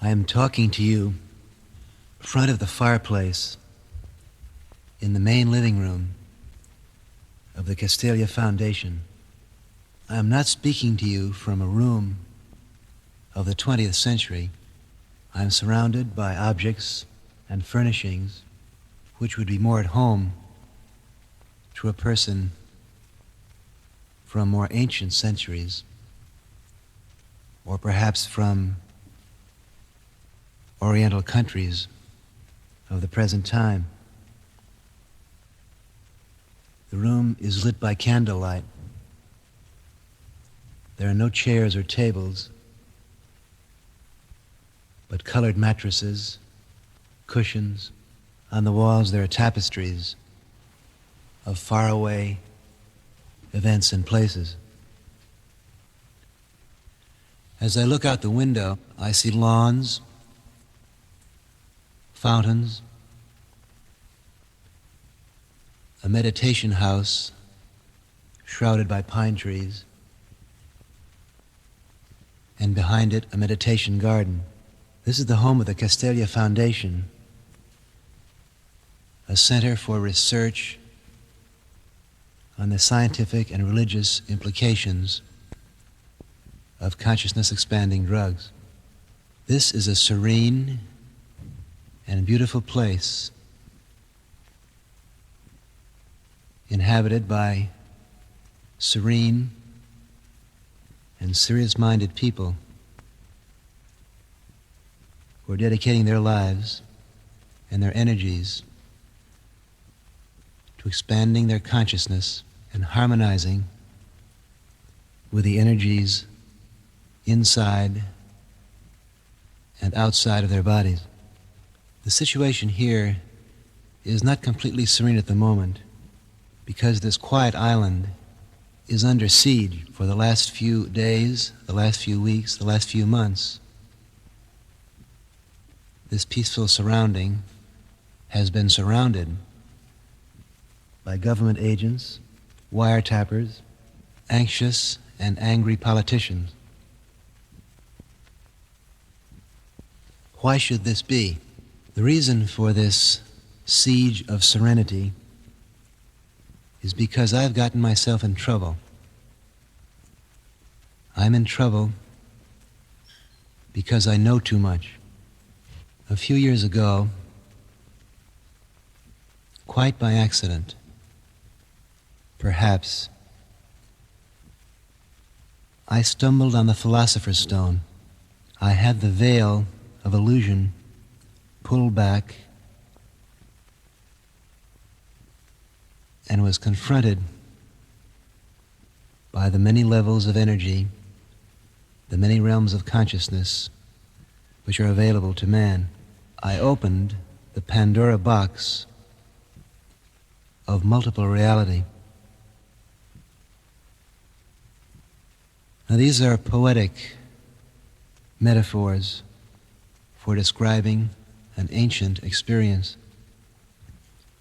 I am talking to you in front of the fireplace in the main living room of the Castalia Foundation. I am not speaking to you from a room of the 20th century. I am surrounded by objects and furnishings which would be more at home to a person from more ancient centuries, or perhaps from Oriental countries of the present time. The room is lit by candlelight. There are no chairs or tables, but colored mattresses, cushions. On the walls there are tapestries of faraway events and places. As I look out the window, I see lawns, fountains, a meditation house shrouded by pine trees, and behind it a meditation garden. This is the home of the Castalia Foundation, a center for research on the scientific and religious implications of consciousness-expanding drugs. This is a serene and beautiful place inhabited by serene and serious-minded people who are dedicating their lives and their energies to expanding their consciousness and harmonizing with the energies inside and outside of their bodies. The situation here is not completely serene at the moment because this quiet island is under siege for the last few days, the last few weeks, the last few months. This peaceful surrounding has been surrounded by government agents, wiretappers, anxious and angry politicians. Why should this be? The reason for this siege of serenity is because I've gotten myself in trouble. I'm in trouble because I know too much. A few years ago, quite by accident, perhaps, I stumbled on the Philosopher's Stone. I had the veil of illusion pulled back and was confronted by the many levels of energy, the many realms of consciousness which are available to man. I opened the Pandora box of multiple reality. Now these are poetic metaphors for describing an ancient experience.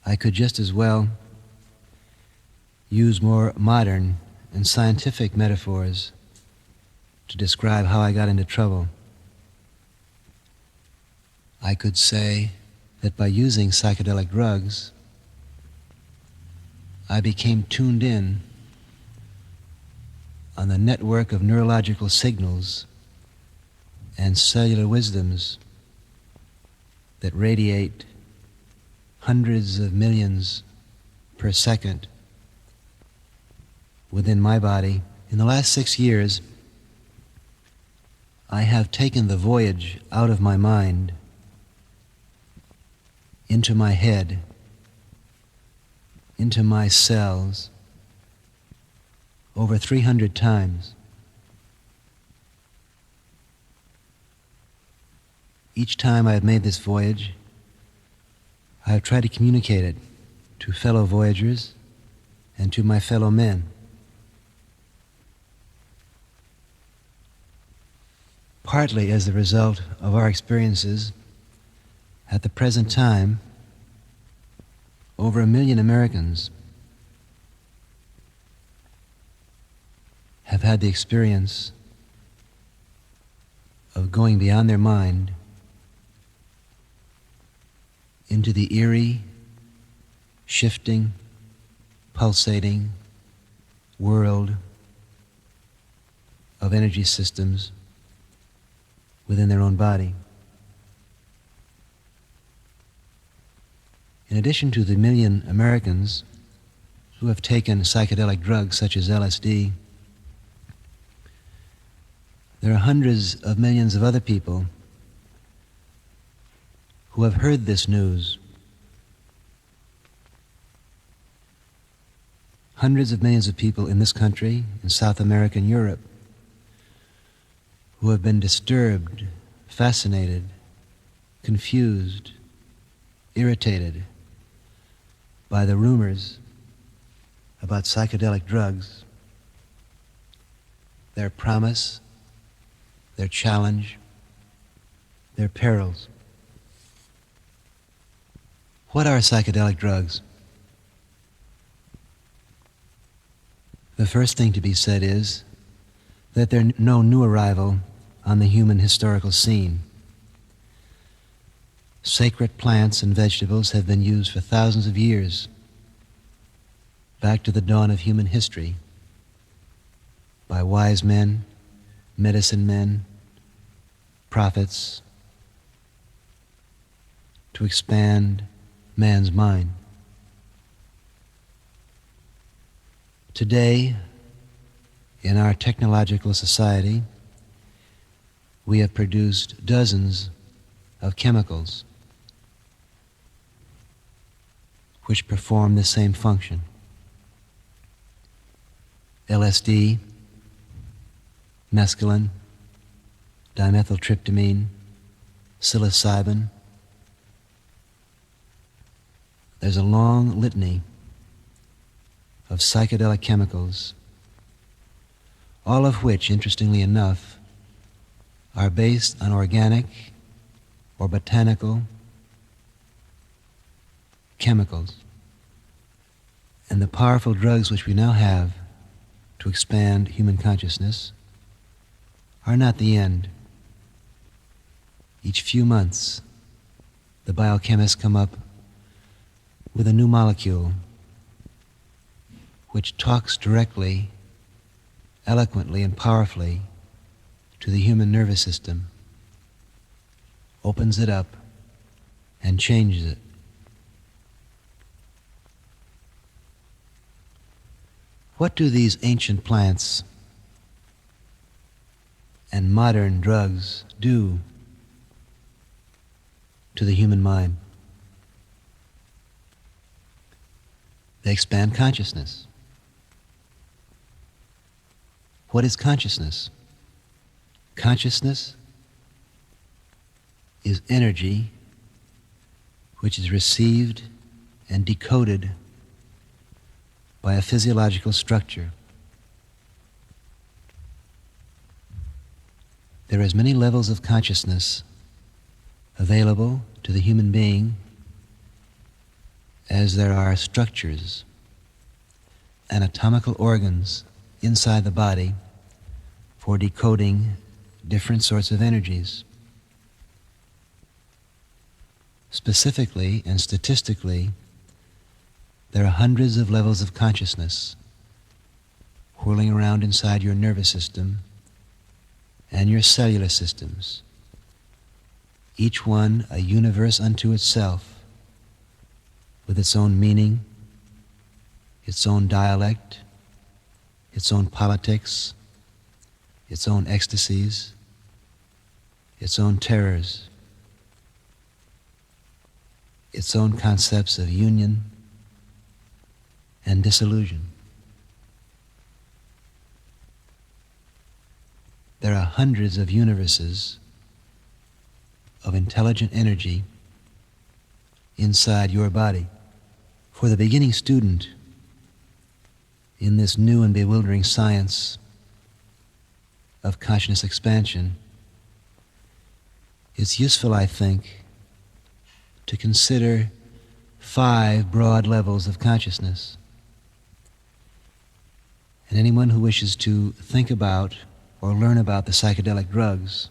I could just as well use more modern and scientific metaphors to describe how I got into trouble. I could say that by using psychedelic drugs, I became tuned in on the network of neurological signals and cellular wisdoms that radiate hundreds of millions per second within my body. In the last 6 years, I have taken the voyage out of my mind into my head, into my cells, over 300 times. Each time I have made this voyage, I have tried to communicate it to fellow voyagers and to my fellow men. Partly as the result of our experiences, at the present time, over 1 million Americans have had the experience of going beyond their mind into the eerie, shifting, pulsating world of energy systems within their own body. In addition to the million Americans who have taken psychedelic drugs such as LSD, there are hundreds of millions of other people who have heard this news. Hundreds of millions of people in this country, in South America and Europe, who have been disturbed, fascinated, confused, irritated by the rumors about psychedelic drugs, their promise, their challenge, their perils. What are psychedelic drugs? The first thing to be said is that they're no new arrival on the human historical scene. Sacred plants and vegetables have been used for thousands of years, back to the dawn of human history, by wise men, medicine men, prophets, to expand man's mind. Today, in our technological society, we have produced dozens of chemicals which perform the same function. LSD, mescaline, dimethyltryptamine, psilocybin. There's a long litany of psychedelic chemicals, all of which, interestingly enough, are based on organic or botanical chemicals. And the powerful drugs which we now have to expand human consciousness are not the end. Each few months, the biochemists come up with a new molecule which talks directly, eloquently, and powerfully to the human nervous system, opens it up, and changes it. What do these ancient plants and modern drugs do to the human mind? They expand consciousness. What is consciousness? Consciousness is energy which is received and decoded by a physiological structure. There are as many levels of consciousness available to the human being as there are structures, anatomical organs inside the body for decoding different sorts of energies. Specifically and statistically, there are hundreds of levels of consciousness whirling around inside your nervous system and your cellular systems, each one a universe unto itself, with its own meaning, its own dialect, its own politics, its own ecstasies, its own terrors, its own concepts of union and disillusion. There are hundreds of universes of intelligent energy inside your body. For the beginning student in this new and bewildering science of consciousness expansion, it's useful, I think, to consider 5 broad levels of consciousness. And anyone who wishes to think about or learn about the psychedelic drugs